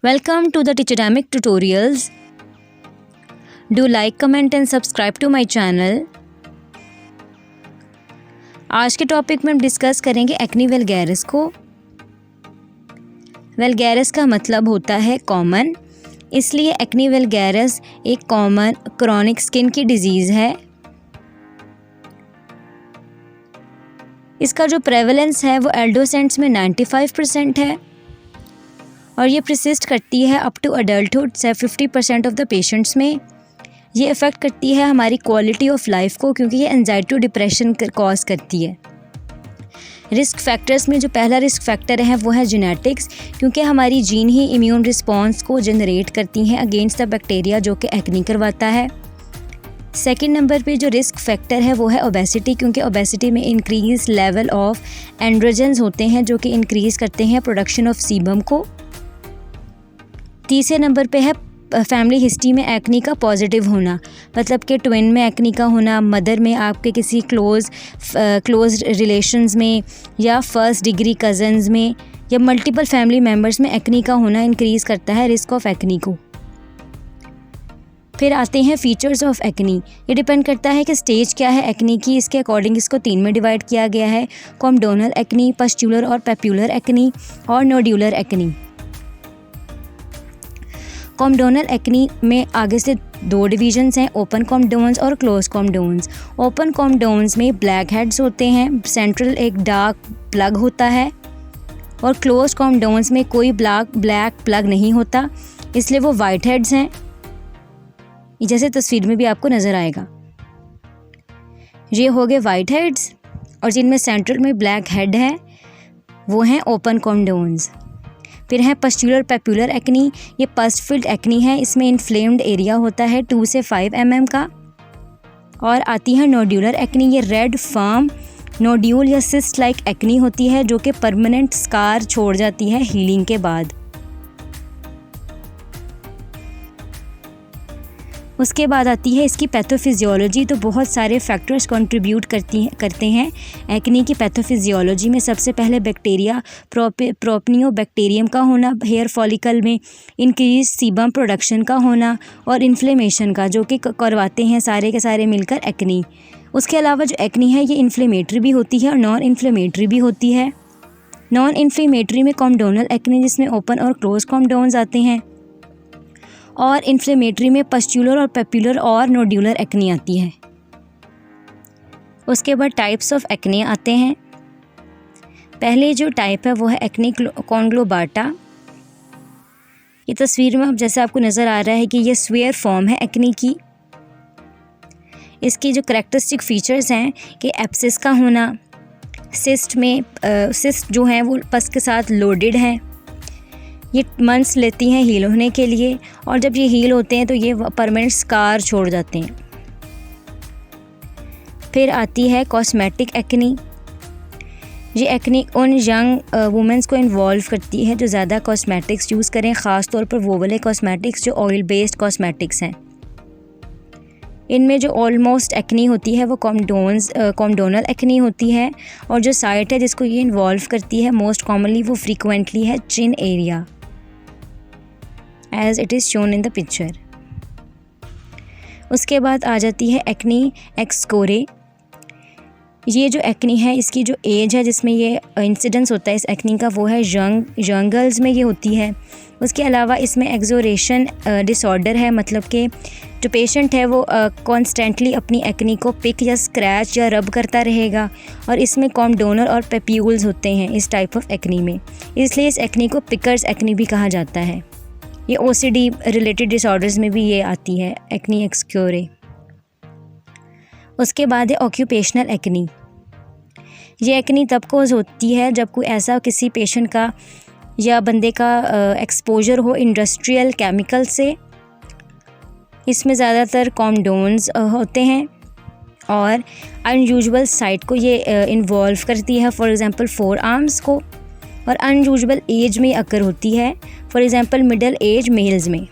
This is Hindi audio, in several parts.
Welcome to the Teacherdemic Tutorials. Do like, comment and subscribe to my channel. आज के टॉपिक में हम डिस्कस करेंगे एक्ने वल्गैरिस को। वल्गैरिस का मतलब होता है कॉमन, इसलिए एक्ने वल्गैरिस एक कॉमन क्रॉनिक स्किन की डिजीज़ है। इसका जो प्रेवलेंस है वो एडोसेंट्स में 95% है और ये प्रसिस्ट करती है अप टू अडल्टहुड से 50% ऑफ द पेशेंट्स में। ये इफ़ेक्ट करती है हमारी क्वालिटी ऑफ लाइफ को, क्योंकि ये एंजाइटी और डिप्रेशन कॉज करती है। रिस्क फैक्टर्स में जो पहला रिस्क फैक्टर है वो है जेनेटिक्स, क्योंकि हमारी जीन ही इम्यून रिस्पॉन्स को जनरेट करती हैं अगेंस्ट द बैक्टीरिया जो कि एक्ने करवाता है। सेकंड नंबर पे जो रिस्क फैक्टर है वो है ओबेसिटी, क्योंकि ओबेसिटी में इंक्रीज लेवल ऑफ एंड्रोजन्स होते हैं जो कि इंक्रीज़ करते हैं प्रोडक्शन ऑफ सीबम को। तीसरे नंबर पे है फैमिली हिस्ट्री में एक्ने का पॉजिटिव होना, मतलब कि ट्विन में एक्ने का होना, मदर में आपके किसी क्लोज रिलेशंस में या फर्स्ट डिग्री कज़न्स में या मल्टीपल फैमिली मेम्बर्स में एक्ने का होना इंक्रीज़ करता है रिस्क ऑफ एक्ने को। फिर आते हैं फीचर्स ऑफ एक्ने। ये डिपेंड करता है कि स्टेज क्या है एक्ने की, इसके अकॉर्डिंग इसको 3 में डिवाइड किया गया है: कॉम्डोनल एक्ने, पस्ट्यूलर और पेप्यूलर एक्ने और नोड्यूलर एक्ने। कॉम्डोनल एक्ने में आगे से 2 डिवीजन्स हैं, ओपन कॉम्डोन्स और क्लोज कॉम्डोन्स। ओपन कॉम्डोन्स में ब्लैक हेड्स होते हैं, सेंट्रल एक डार्क प्लग होता है, और क्लोज कॉम्डोन्स में कोई ब्लैक प्लग नहीं होता, इसलिए वो वाइट हेड्स हैं, जैसे तस्वीर में भी आपको नज़र आएगा। ये हो गए वाइट हेड्स, और जिनमें सेंट्रल में ब्लैक हेड है वो हैं ओपन कॉम्डोन्स। फिर है पस्ट्यूलर पेप्यूलर एक्ने। ये पस्ट फिल्ड एक्ने है, इसमें इन्फ्लेम्ड एरिया होता है 2 से 5 mm का। और आती है नोड्यूलर एक्ने। ये रेड फर्म नोड्यूल या सिस्ट लाइक एक्ने होती है जो कि परमानेंट स्कार छोड़ जाती है हीलिंग के बाद। उसके बाद आती है इसकी पैथोफिजियोलॉजी। तो बहुत सारे फैक्टर्स कंट्रीब्यूट करते हैं एक्ने की पैथोफिजियोलॉजी में। सबसे पहले बैक्टीरिया प्रोपनियोबैक्टीरियम का होना, हेयर फॉलिकल में इंक्रीज सीबम प्रोडक्शन का होना और इन्फ्लेमेशन का, जो कि करवाते हैं सारे के सारे मिलकर एक्ने। उसके अलावा जो एक्ने है ये इन्फ्लेमेटरी भी होती है और नॉन इन्फ्लेमेटरी भी होती है। नॉन इन्फ्लेमेटरी में कॉम्डोनल एक्ने, जिसमें ओपन और क्लोज कॉम्डोन्स आते हैं, और इन्फ्लेमेटरी में पस्ट्यूलर और पेप्यूलर और नोड्यूलर एक्ने आती है। उसके बाद टाइप्स ऑफ एक्ने आते हैं। पहले जो टाइप है वो है एक्ने कॉन्ग्लोबाटा। ये तस्वीर में अब जैसे आपको नज़र आ रहा है कि ये स्वेयर फॉर्म है एक्ने की। इसकी जो करेक्टरिस्टिक फीचर्स हैं कि एब्सिस का होना, सिस्ट में सिस्ट जो हैं वो पस के साथ लोडेड हैं। ये मंथ्स लेती हैं हील होने के लिए, और जब ये हील होते हैं तो ये परमानेंट स्कार छोड़ जाते हैं। फिर आती है कॉस्मेटिक एक्ने। ये एक्ने उन यंग वुमेंस को इन्वॉल्व करती है जो ज़्यादा कॉस्मेटिक्स यूज़ करें, ख़ास तौर पर वो वाले कॉस्मेटिक्स जो ऑयल बेस्ड कॉस्मेटिक्स हैं। इनमें जो ऑलमोस्ट एक्ने होती है वो कॉम्डोनल एक्ने होती है, और जो साइट है जिसको ये इन्वॉल्व करती है मोस्ट कॉमनली वो फ्रीक्वेंटली है chin area, as it is shown in the picture. उसके बाद आ जाती है एक्ने एक्सकोरे। ये जो एक्ने है इसकी जो एज है जिसमें ये इंसिडेंस होता है इस एक्ने का वो है यंग गर्ल्स में ये होती है। उसके अलावा इसमें एक्सोरेशन डिसऑर्डर है, मतलब कि जो पेशेंट है वो कॉन्स्टेंटली अपनी एक्ने को पिक या स्क्रैच या रब करता रहेगा, और इसमें कॉम्डोनल और पेप्यूल्स होते हैं इस टाइप ऑफ एक्ने में, इसलिए इस एक्ने को पिकर्स एक्ने भी कहा जाता है। ये ओसीडी रिलेटेड डिसऑर्डर्स में भी ये आती है एक्ने एक्सक्योरे। उसके बाद है ऑक्यूपेशनल एक्ने। ये एक्ने तब कोज होती है जब कोई ऐसा किसी पेशेंट का या बंदे का एक्सपोजर हो इंडस्ट्रियल केमिकल से। इसमें ज़्यादातर कॉम्डोन्स होते हैं और अनयूजुअल साइट को ये इन्वॉल्व करती है, फॉर एग्ज़ाम्पल 4 आर्म्स को, और अनयूजुअल एज में अकर होती है, for example middle age males में।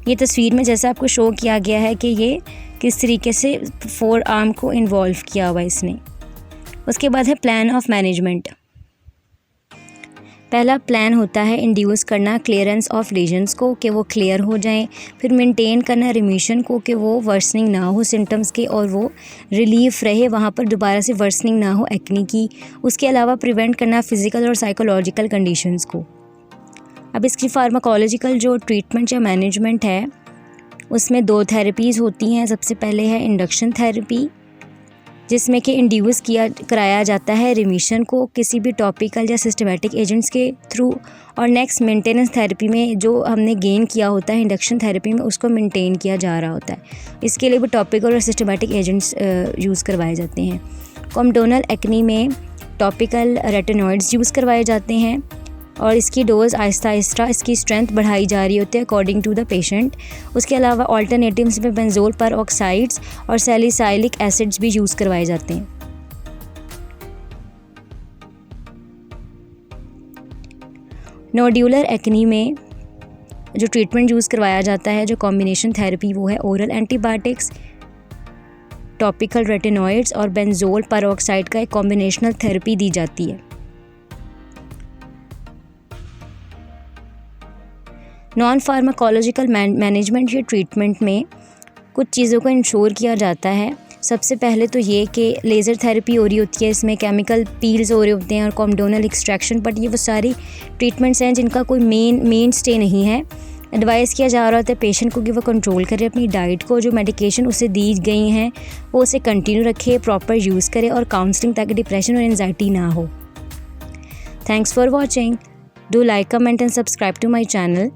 ये तस्वीर में जैसा आपको शो किया गया है कि ये किस तरीके से 4 आर्म को इन्वॉल्व किया हुआ इसने। उसके बाद है प्लान ऑफ मैनेजमेंट। पहला प्लान होता है इंड्यूस करना क्लियरेंस ऑफ लीजन्स को कि वो क्लियर हो जाएं, फिर मेंटेन करना रिमिशन को कि वो वर्सनिंग ना हो सिम्टम्स के और वो रिलीफ रहे, वहाँ पर दोबारा से वर्सनिंग ना हो एक्ने की। उसके अलावा प्रिवेंट करना फ़िज़िकल और साइकोलॉजिकल कंडीशंस को। अब इसकी फार्माकोलॉजिकल जो ट्रीटमेंट या मैनेजमेंट है उसमें 2 थेरेपीज़ होती हैं। सबसे पहले है इंडक्शन थेरेपी, जिसमें कि इंड्यूस कराया जाता है रिमिशन को किसी भी टॉपिकल या सिस्टमेटिक एजेंट्स के थ्रू, और नेक्स्ट मेंटेनेंस थेरेपी में जो हमने गेन किया होता है इंडक्शन थेरेपी में उसको मेंटेन किया जा रहा होता है। इसके लिए भी टॉपिकल और सिस्टमेटिक एजेंट्स यूज़ करवाए जाते हैं। कॉमडोनल एक्ने में टॉपिकल रेटिनॉइड्स यूज़ करवाए जाते हैं और इसकी डोज़ आहिस्ता आहिस्ता इसकी स्ट्रेंथ बढ़ाई जा रही होती है अकॉर्डिंग टू द पेशेंट। उसके अलावा ऑल्टरनेटिव्स में बेंजोल पेरोक्साइड्स और सैलिसाइलिक एसिड्स भी यूज़ करवाए जाते हैं। नोड्यूलर एक्ने में जो ट्रीटमेंट यूज़ करवाया जाता है, जो कॉम्बिनेशन थेरेपी, वो है ओरल एंटीबायोटिक्स, टॉपिकल रेटिनॉइड्स और बेंजोल पेरोक्साइड का एक कॉम्बिनेशनल थेरेपी दी जाती है। नॉन फार्माकोलॉजिकल मैनेजमेंट या ट्रीटमेंट में कुछ चीज़ों को इंश्योर किया जाता है। सबसे पहले तो ये कि लेज़र थेरेपी हो रही होती है, इसमें केमिकल पील्स हो रहे होते हैं और कॉमडोनल एक्सट्रैक्शन, बट ये वो सारी ट्रीटमेंट्स हैं जिनका कोई मेन स्टे नहीं है। एडवाइस किया जा रहा होता है पेशेंट को कि वो कंट्रोल करे अपनी डाइट को, जो मेडिकेशन उसे दी गई हैं वो उसे कंटिन्यू रखे, प्रॉपर यूज़ करे और काउंसलिंग, ताकि डिप्रेशन और एंजाइटी ना हो। Thanks for watching. Do like, comment and subscribe to my channel.